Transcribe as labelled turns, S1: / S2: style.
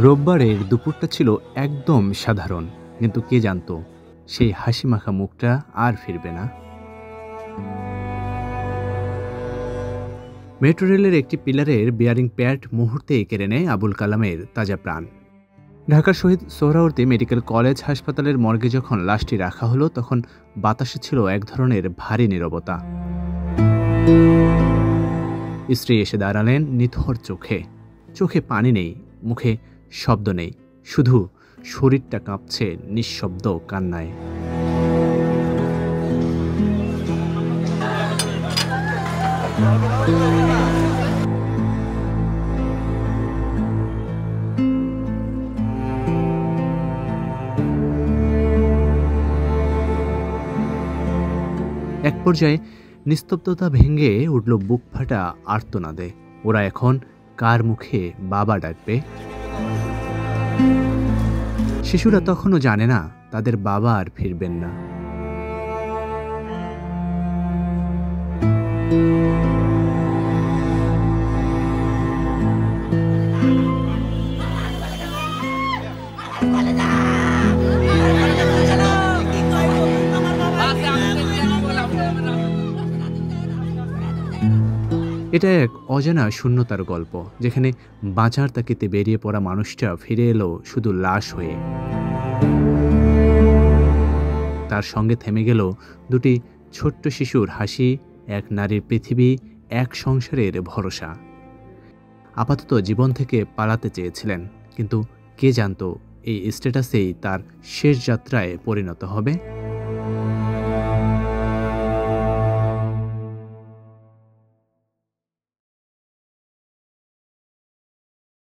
S1: রোববারের দুপুরটা ছিল একদম সাধারণ, কিন্তু কে জানতো সেই হাসিমাখা মুখটা আর ফিরবে না। মেট্রো রেলের একটি পিলারের বিয়ারিং প্যাড মুহূর্তেই কেড়ে নেয় আবুল কালামের তাজা প্রাণ। ঢাকার শহীদ সোহরাওয়ার্দী মেডিকেল কলেজ হাসপাতালের মর্গে যখন লাশটি রাখা হলো, তখন বাতাসে ছিল এক ধরনের ভারী নীরবতা। স্ত্রী এসে দাঁড়ালেন নিথর চোখে, চোখে পানি নেই, মুখে শব্দ নেই, শুধু শরীরটা কাঁপছে নিঃশব্দ কান্নায়। এক পর্যায়ে নিস্তব্ধতা ভেঙে উঠল বুক ফাটা আর্তনাদে। ওরা এখন কার মুখে বাবা ডাকবে? শিশুরা তখনও জানে না তাদের বাবা আর ফিরবেন না। এটা এক অজানা শূন্যতার গল্প, যেখানে বাঁচার তাকিতে বেরিয়ে পড়া মানুষটা ফিরে এলো শুধু লাশ হয়ে। তার সঙ্গে থেমে গেল দুটি ছোট্ট শিশুর হাসি, এক নারীর পৃথিবী, এক সংসারের ভরসা। আপাতত জীবন থেকে পালাতে চেয়েছিলেন, কিন্তু কে জানতো এই স্ট্যাটাসেই তার শেষ যাত্রায় পরিণত হবে।